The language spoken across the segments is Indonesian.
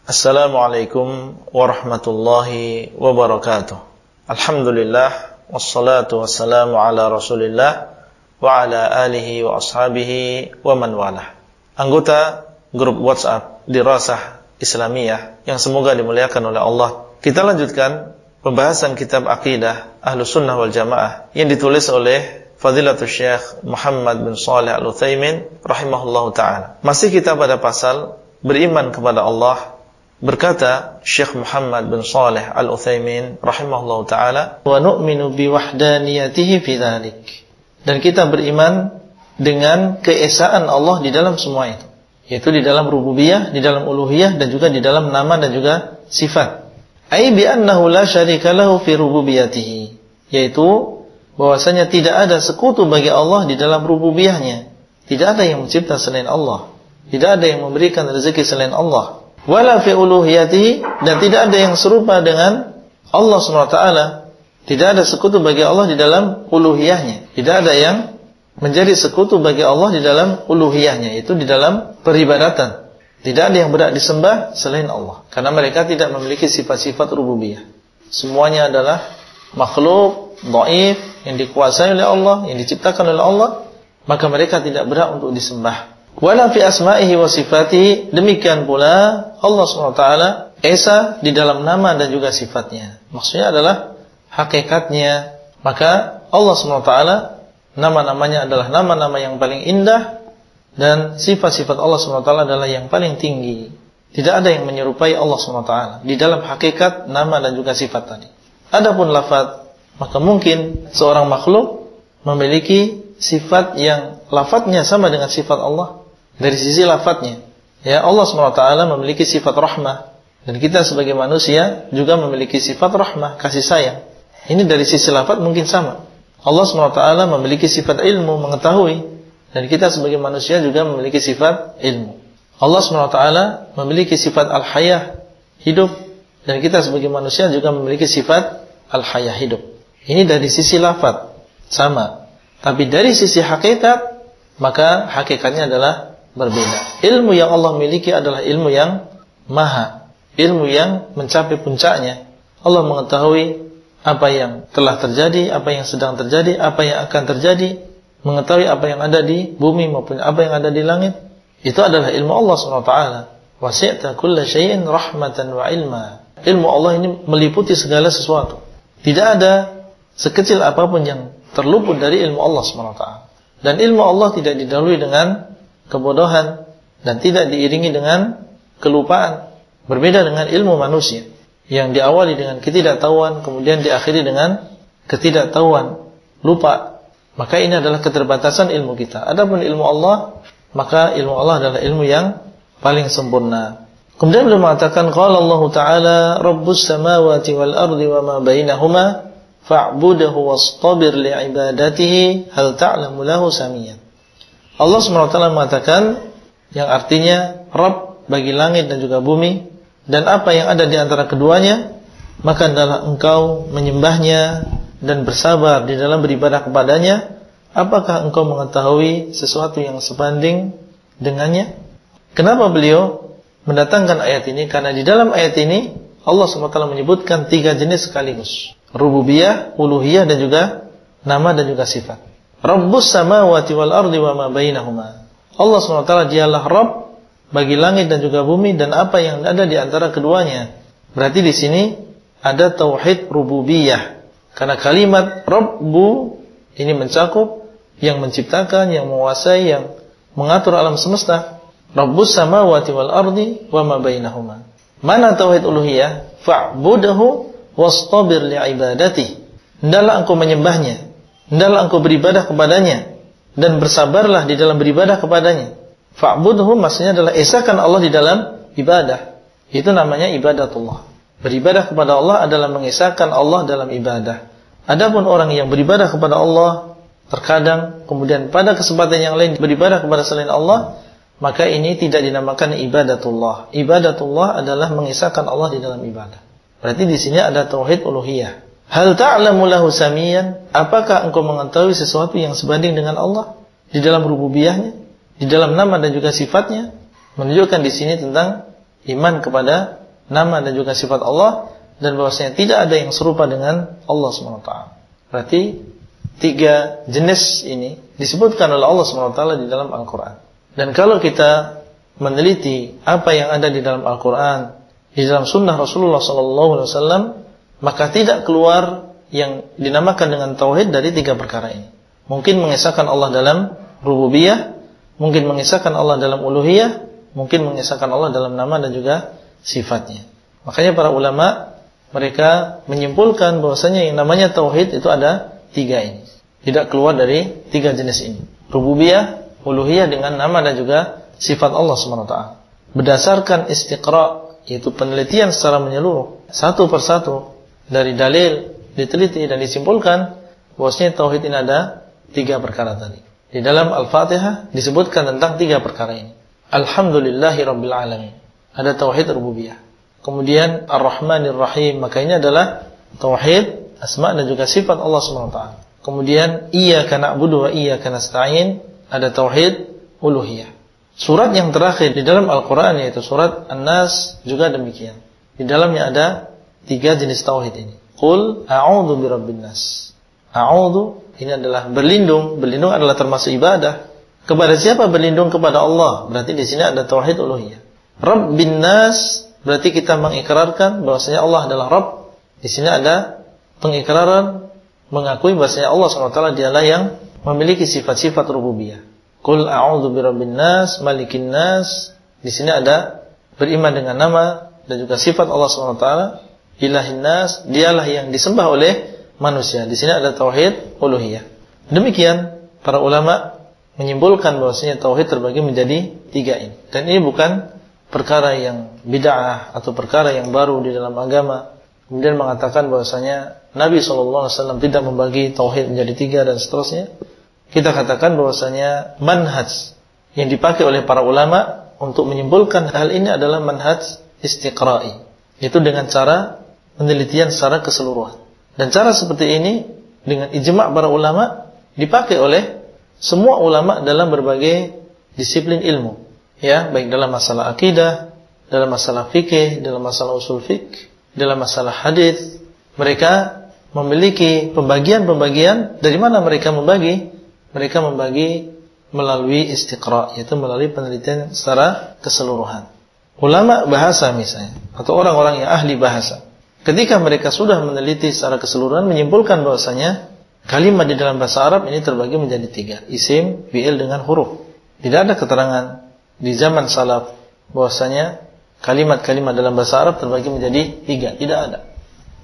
Assalamualaikum warahmatullahi wabarakatuh. Alhamdulillah, wassalatu wassalamu ala Rasulillah wa ala alihi wa ashabihi wa man walah. Anggota grup WhatsApp Dirasah Islamiyah yang semoga dimuliakan oleh Allah. Kita lanjutkan pembahasan kitab Aqidah Ahlus Sunnah wal Jamaah yang ditulis oleh Fadilatul Syekh Muhammad bin Shalih Al-Utsaimin rahimahullahu ta'ala. Masih kita pada pasal beriman kepada Allah. Berkata Syekh Muhammad bin Shalih Al-Utsaimin rahimahullahu ta'ala, wa nu'minu biwahdaniyatihi fi dzalik. Dan kita beriman dengan keesaan Allah di dalam semua itu, yaitu di dalam rububiyah, di dalam uluhiyah, dan juga di dalam nama dan juga sifat. Ai bi annahu la syarika lahu fi rububiyatihi, yaitu bahwasanya tidak ada sekutu bagi Allah di dalam rububiyahnya. Tidak ada yang mencipta selain Allah, tidak ada yang memberikan rezeki selain Allah. Wala fi uluhiyatihi, dan tidak ada yang serupa dengan Allah SWT. Tidak ada sekutu bagi Allah di dalam uluhiyahnya. Tidak ada yang menjadi sekutu bagi Allah di dalam uluhiyahnya, itu di dalam peribadatan. Tidak ada yang berhak disembah selain Allah, karena mereka tidak memiliki sifat-sifat rububiyah. Semuanya adalah makhluk dhaif yang dikuasai oleh Allah, yang diciptakan oleh Allah, maka mereka tidak berhak untuk disembah. Wala fi asma'ihi wa sifatihi, demikian pula Allah SWT esa di dalam nama dan juga sifatnya. Maksudnya adalah hakikatnya. Maka Allah SWT nama-namanya adalah nama-nama yang paling indah, dan sifat-sifat Allah SWT adalah yang paling tinggi. Tidak ada yang menyerupai Allah SWT di dalam hakikat nama dan juga sifat tadi. Adapun lafaz, maka mungkin seorang makhluk memiliki sifat yang lafaznya sama dengan sifat Allah. Dari sisi lafadznya, ya, Allah SWT memiliki sifat rahmah, dan kita sebagai manusia juga memiliki sifat rahmah, kasih sayang. Ini dari sisi lafadz mungkin sama. Allah SWT memiliki sifat ilmu, mengetahui, dan kita sebagai manusia juga memiliki sifat ilmu. Allah SWT memiliki sifat al-hayah, hidup, dan kita sebagai manusia juga memiliki sifat al-hayah, hidup. Ini dari sisi lafadz sama, tapi dari sisi hakikat, maka hakikatnya adalah berbeda. Ilmu yang Allah miliki adalah ilmu yang maha, ilmu yang mencapai puncaknya. Allah mengetahui apa yang telah terjadi, apa yang sedang terjadi, apa yang akan terjadi, mengetahui apa yang ada di bumi maupun apa yang ada di langit. Itu adalah ilmu Allah SWT. Wasi'ta kulla syai'in rahmatan wa ilma. Ilmu Allah ini meliputi segala sesuatu. Tidak ada sekecil apapun yang terluput dari ilmu Allah SWT. Dan ilmu Allah tidak didahului dengan kebodohan dan tidak diiringi dengan kelupaan. Berbeda dengan ilmu manusia yang diawali dengan ketidaktahuan, kemudian diakhiri dengan ketidaktahuan, lupa. Maka ini adalah keterbatasan ilmu kita. Adapun ilmu Allah, maka ilmu Allah adalah ilmu yang paling sempurna. Kemudian beliau mengatakan, qala Allah Ta'ala Rabbus samawati wal ardi wa ma bainahuma fa'budahu wastabir li'ibadatihi hal ta'lamu lahu samiyan. Allah SWT mengatakan, yang artinya Rabb bagi langit dan juga bumi dan apa yang ada di antara keduanya, maka adalah engkau menyembahnya dan bersabar di dalam beribadah kepadanya. Apakah engkau mengetahui sesuatu yang sebanding dengannya? Kenapa beliau mendatangkan ayat ini? Karena di dalam ayat ini Allah SWT menyebutkan 3 jenis sekaligus: rububiyah, uluhiyah, dan juga nama dan juga sifat. Rabbus samawati wal ardi wa ma bainahuma. Allah SWT dialah Rabb bagi langit dan juga bumi dan apa yang ada di antara keduanya. Berarti di sini ada tauhid rububiyah. Karena kalimat Rabbu ini mencakup yang menciptakan, yang menguasai, yang mengatur alam semesta. Rabbus samawati wal ardi wa ma bainahuma. Mana tauhid uluhiyah? Fa'budahu wastabir li'ibadati. Hendaklah engkau menyembahnya, hendaklah engkau beribadah kepadanya dan bersabarlah di dalam beribadah kepadanya. Fa'budhu maksudnya adalah esakan Allah di dalam ibadah. Itu namanya ibadatullah. Beribadah kepada Allah adalah mengesahkan Allah dalam ibadah. Adapun orang yang beribadah kepada Allah terkadang kemudian pada kesempatan yang lain beribadah kepada selain Allah, maka ini tidak dinamakan ibadatullah. Ibadatullah adalah mengesahkan Allah di dalam ibadah. Berarti di sini ada tauhid uluhiyah. Hal ta'lamu lahu samiyan, apakah engkau mengetahui sesuatu yang sebanding dengan Allah di dalam rububiyahnya, di dalam nama dan juga sifatnya? Menunjukkan di sini tentang iman kepada nama dan juga sifat Allah, dan bahwasanya tidak ada yang serupa dengan Allah SWT. Berarti 3 jenis ini disebutkan oleh Allah SWT di dalam Al-Quran. Dan kalau kita meneliti apa yang ada di dalam Al-Quran, di dalam sunnah Rasulullah SAW, maka tidak keluar yang dinamakan dengan tauhid dari 3 perkara ini. Mungkin mengesahkan Allah dalam rububiyah, mungkin mengesahkan Allah dalam uluhiyah, mungkin mengesahkan Allah dalam nama dan juga sifatnya. Makanya para ulama mereka menyimpulkan bahwasanya yang namanya tauhid itu ada 3 ini. Tidak keluar dari 3 jenis ini. Rububiyah, uluhiyah dengan nama dan juga sifat Allah SWT. Berdasarkan istiqra', yaitu penelitian secara menyeluruh, satu persatu dari dalil diteliti dan disimpulkan bahwasanya tauhid ini ada 3 perkara tadi. Di dalam Al-Fatihah disebutkan tentang 3 perkara ini. Alhamdulillahirabbil alamin. Ada tauhid rububiyah. Kemudian Ar-Rahmanir Rahim, maka ini adalah tauhid asma dan juga sifat Allah SWT. Kemudian Iyyaka na'budu wa iyyaka nasta'in, ada tauhid uluhiyah. Surat yang terakhir di dalam Al-Quran yaitu surat An-Nas juga demikian. Di dalamnya ada 3 jenis tauhid ini. Qul a'udzu birabbin nas. A'udzu ini adalah berlindung. Berlindung adalah termasuk ibadah. Kepada siapa berlindung? Kepada Allah. Berarti di sini ada tauhid uluhiyah. Rabbin nas, berarti kita mengikrarkan bahwasanya Allah adalah Rabb. Di sini ada pengikraran mengakui bahwasanya Allah SWT dialah yang memiliki sifat-sifat rububiyah. Qul a'udzu birabbin nas, malikin nas. Di sini ada beriman dengan nama dan juga sifat Allah SWT. Ilahin nas, dialah yang disembah oleh manusia. Di sini ada tauhid uluhiyah. Demikian para ulama menyimpulkan bahwasanya tauhid terbagi menjadi 3 ini. Dan ini bukan perkara yang bid'ah atau perkara yang baru di dalam agama. Kemudian mengatakan bahwasanya Nabi SAW tidak membagi tauhid menjadi 3 dan seterusnya. Kita katakan bahwasanya manhaj yang dipakai oleh para ulama untuk menyimpulkan hal ini adalah manhaj istiqra'i, yaitu dengan cara penelitian secara keseluruhan. Dan cara seperti ini dengan ijma' para ulama dipakai oleh semua ulama dalam berbagai disiplin ilmu, ya, baik dalam masalah akidah, dalam masalah fikih, dalam masalah usul fikih, dalam masalah hadis. Mereka memiliki pembagian-pembagian. Dari mana mereka membagi? Mereka membagi melalui istiqra', yaitu melalui penelitian secara keseluruhan. Ulama bahasa misalnya, atau orang-orang yang ahli bahasa, ketika mereka sudah meneliti secara keseluruhan, menyimpulkan bahwasanya kalimat di dalam bahasa Arab ini terbagi menjadi 3, isim, fi'il dengan huruf. Tidak ada keterangan di zaman salaf bahwasanya kalimat-kalimat dalam bahasa Arab terbagi menjadi 3, tidak ada.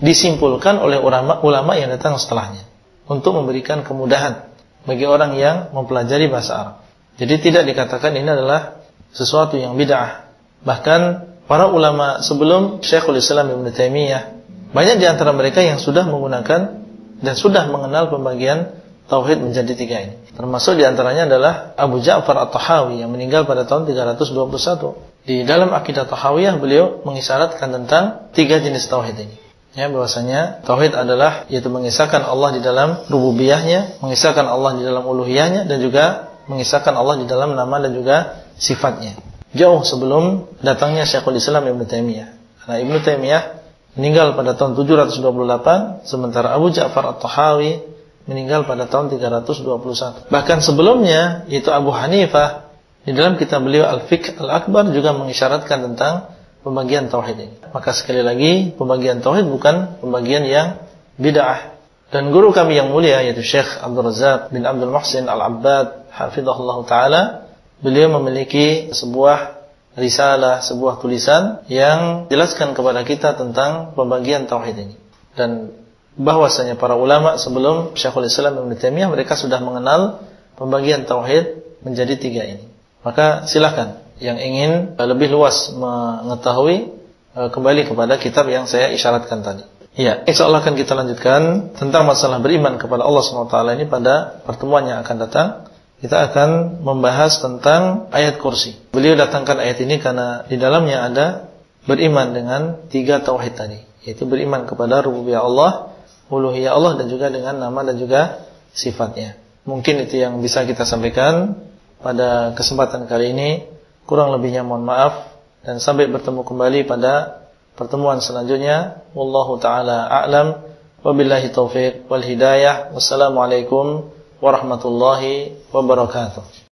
Disimpulkan oleh ulama yang datang setelahnya untuk memberikan kemudahan bagi orang yang mempelajari bahasa Arab. Jadi tidak dikatakan ini adalah sesuatu yang bid'ah. Bahkan para ulama sebelum Syekhul Islam Ibnu Taimiyah, banyak di antara mereka yang sudah menggunakan dan sudah mengenal pembagian tauhid menjadi 3 ini. Termasuk di antaranya adalah Abu Ja'far At-Tahawi yang meninggal pada tahun 321. Di dalam akidah Tahawiyah beliau mengisyaratkan tentang 3 jenis tauhid ini. Ya, bahwasanya tauhid adalah yaitu mengisahkan Allah di dalam rububiyahnya, mengisahkan Allah di dalam uluhiyahnya, dan juga mengisahkan Allah di dalam nama dan juga sifatnya. Jauh sebelum datangnya Syekhul Islam Ibnu Taimiyah. Karena Ibnu Taimiyah meninggal pada tahun 728, sementara Abu Ja'far At-Tahawi meninggal pada tahun 321. Bahkan sebelumnya, yaitu Abu Hanifah, di dalam kitab beliau Al-Fiqh Al-Akbar juga mengisyaratkan tentang pembagian tauhid ini. Maka sekali lagi, pembagian tauhid bukan pembagian yang bid'ah. Dan guru kami yang mulia yaitu Syekh Abdul Razak bin Abdul Muhsin Al-Abbad hafizahullah taala, beliau memiliki sebuah risalah, sebuah tulisan yang jelaskan kepada kita tentang pembagian tauhid ini. Dan bahwasanya para ulama sebelum Syekhul Islam Ibnu Taimiyah mereka sudah mengenal pembagian tauhid menjadi 3 ini. Maka silakan yang ingin lebih luas mengetahui kembali kepada kitab yang saya isyaratkan tadi. Ya, insyaallah akan kita lanjutkan tentang masalah beriman kepada Allah SWT ini pada pertemuan yang akan datang. Kita akan membahas tentang ayat kursi. Beliau datangkan ayat ini karena di dalamnya ada beriman dengan 3 tauhid tadi, yaitu beriman kepada rububiyah Allah, uluhiyah Allah, dan juga dengan nama dan juga sifatnya. Mungkin itu yang bisa kita sampaikan pada kesempatan kali ini. Kurang lebihnya mohon maaf. dan sampai bertemu kembali pada pertemuan selanjutnya. Wallahu taala a'lam, wabillahi taufiq wal hidayah. Wassalamualaikum warahmatullahi wabarakatuh.